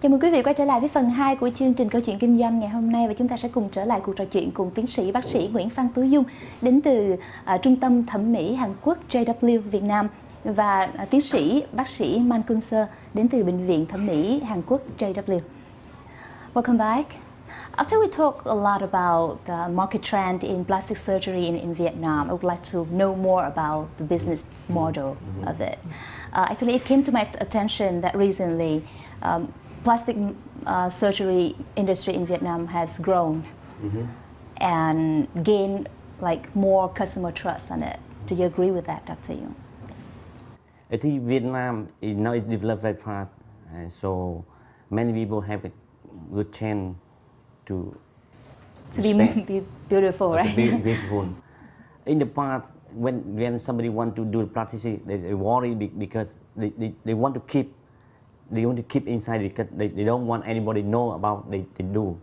Chào mừng quý vị quay trở lại với phần 2 của chương trình Câu chuyện Kinh doanh ngày hôm nay, và chúng ta sẽ cùng trở lại cuộc trò chuyện cùng tiến sĩ bác sĩ Nguyễn Phan Tú Dung đến từ Trung tâm Thẩm mỹ Hàn Quốc JW Việt Nam, và tiến sĩ bác sĩ Man Kun Seo đến từ Bệnh viện Thẩm mỹ Hàn Quốc JW. Welcome back. After we talk a lot about the market trend in plastic surgery in Vietnam, I would like to know more about the business model of it. Actually, it came to my attention that recently plastic surgery industry in Vietnam has grown and gained like more customer trust on it. Do you agree with that, Dr. Yung? I think Vietnam is now developed very fast, so many people have a good chance to be beautiful, right? To be beautiful. In the past, when somebody want to do plastic, they worry because they want to keep inside because they don't want anybody to know about they do.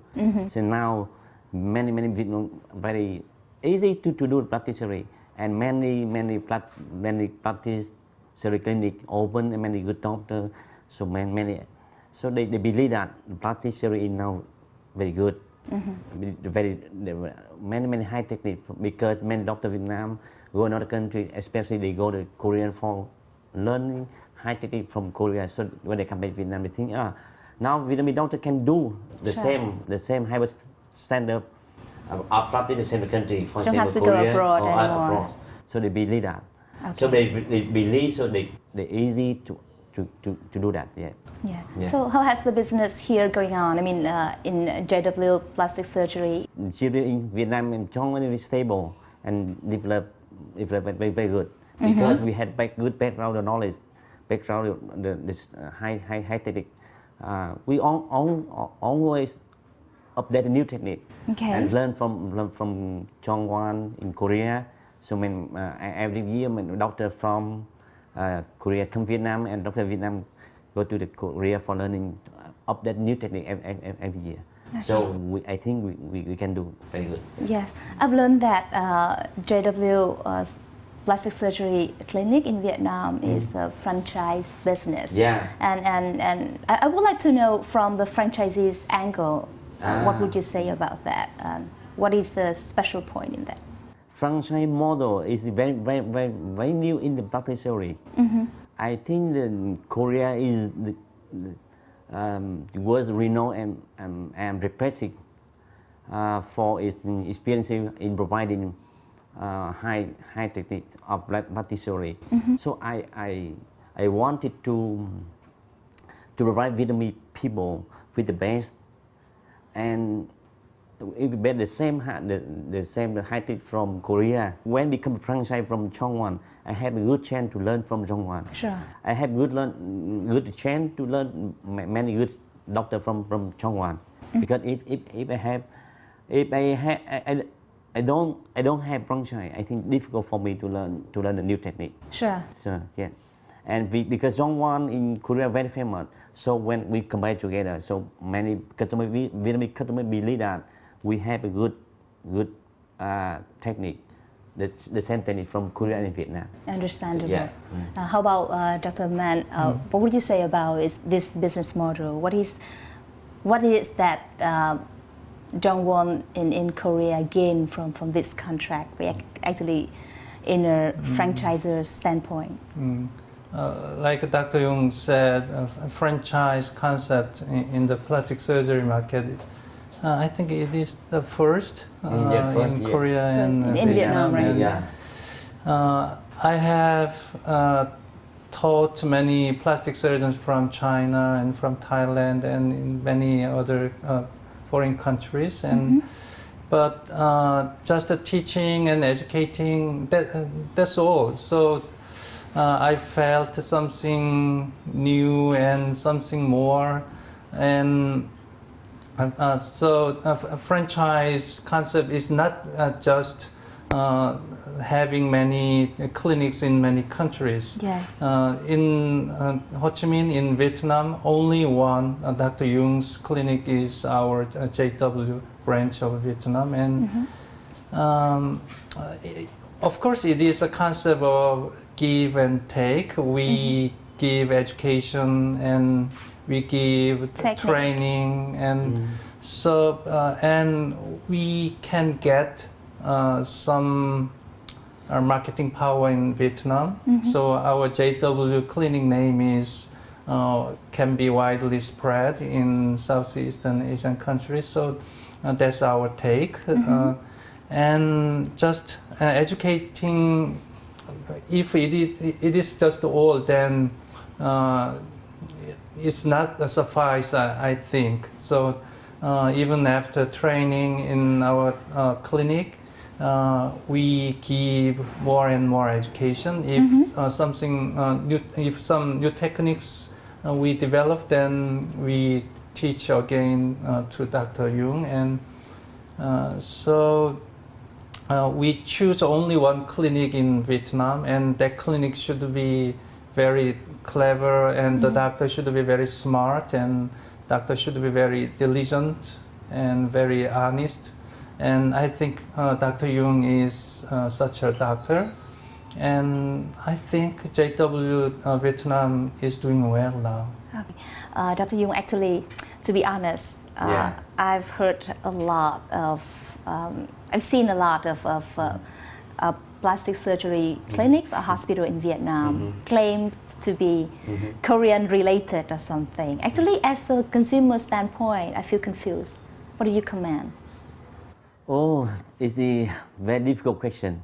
So now many people very easy to do plastic surgery, and many plastic surgery clinic open and many good doctors. So so they believe that plastic surgery is now very good. Many high technique, because many doctors in Vietnam go another country, especially they go to Korea for learning high technique from Korea. So when they come back to Vietnam, they think, now Vietnamese doctor can do the same high standard of practice the same country. For don't have to Korea go abroad or anymore. abroad. So they believe that. Okay. So they believe, so they easy to do that. Yeah. So how has the business here going on? I mean, in JW plastic surgery. Surgery in Vietnam is strongly stable and developed very good, because we had good background knowledge, this high technique. We always update a new technique and learn from Chongwon in Korea. So every year, doctor from Korea come Vietnam, and doctor Vietnam go to the Korea for learning, update new technique every year. Okay. So I think we can do very good. Yes, I've learned that JW plastic surgery clinic in Vietnam is a franchise business. Yeah. And I would like to know from the franchisee's angle, what would you say about that? What is the special point in that? Franchise model is very new in the plastic surgery. I think Korea is the world's renowned and respected for its experience in providing high technique of plastic surgery. So I wanted to provide Vietnamese people with the best, and it would be the same high tech from Korea. When become a franchise from Chongwon, I have a good chance to learn from Chongwon. Sure. I have good chance to learn many good doctors from Chongwon. Because I don't have franchise, I think difficult for me to learn a new technique. Sure. So yeah, and because Chongwon in Korea very famous, so when we combine together, so many Vietnamese customers believe that we have a good technique, the same technique from Korea and Vietnam. Understandable. Yeah. How about Dr. Man? What would you say about this business model? What is that Jongwon in Korea gain from this contract? Actually, in a franchisor's standpoint. Like Dr. Yung said, a franchise concept in the plastic surgery market. I think it is the first in Korea and in Vietnam, right? Yes. I have taught many plastic surgeons from China and from Thailand and in many other foreign countries, and but just teaching and educating, that's all. So I felt something new and something more, and so a franchise concept is not just having many clinics in many countries. Yes. In Ho Chi Minh, in Vietnam, only one Dr. Yung's clinic is our JW branch of Vietnam, and of course it is a concept of give and take. We give education and we give training, and so and we can get some marketing power in Vietnam. So our JW clinic name is can be widely spread in Southeastern Asian countries. So that's our take, and just educating. If it is just all, then it's not suffice, I think. So even after training in our clinic, we give more and more education. If if some new techniques we develop, then we teach again to Dr. Jung, and so we choose only one clinic in Vietnam, and that clinic should be very clever, and the doctor should be very smart, and doctor should be very diligent and very honest. And I think Dr. Jung is such a doctor, and I think JW Vietnam is doing well now. Okay. Dr. Jung, actually, to be honest, I've heard a lot of, I've seen a lot of plastic surgery clinics or hospital in Vietnam claimed to be Korean related or something. Actually, as a consumer standpoint, I feel confused. What do you comment? Oh, it's a very difficult question,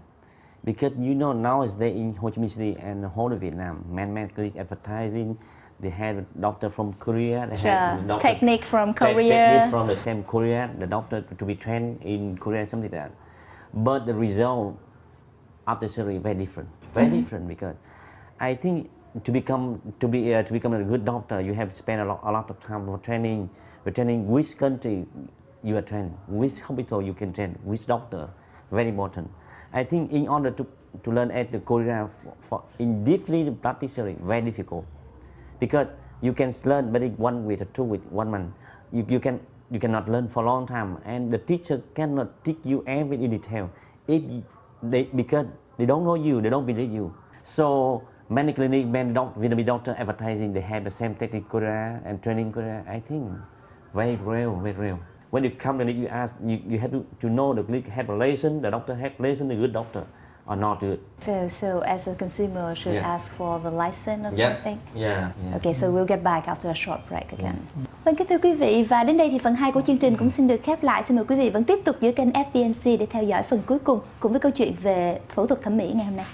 because you know nowadays in Ho Chi Minh City and the whole of Vietnam, man clinic advertising, they had a doctor from Korea, they had a technique from Korea, technique from the same Korea, the doctor to be trained in Korea, something like that. But the result after surgery very different, different, because I think to become a good doctor, you have to spend a lot of time for training. For training which country you are trained, which hospital you can train, which doctor, very important. I think in order to learn at the Korea in deeply plastic surgery, very difficult, because you can learn very 1 week or 2 weeks, 1 month. You cannot learn for a long time, and the teacher cannot teach you every detail. Because they don't know you, they don't believe you. So many clinics, many doctor advertising, they have the same technique Korea and training Korea. I think very real, very real. When you come to you ask, you have to know the clinic have a lesson, the doctor have lesson, the good doctor or not good. So as a consumer should ask for the license or something? Yeah. Okay, so we'll get back after a short break again. Vâng, kính thưa quý vị, và đến đây thì phần 2 của chương trình cũng xin được khép lại. Xin mời quý vị vẫn tiếp tục giữ kênh FBNC để theo dõi phần cuối cùng cùng với câu chuyện về phẫu thuật thẩm mỹ ngày hôm nay.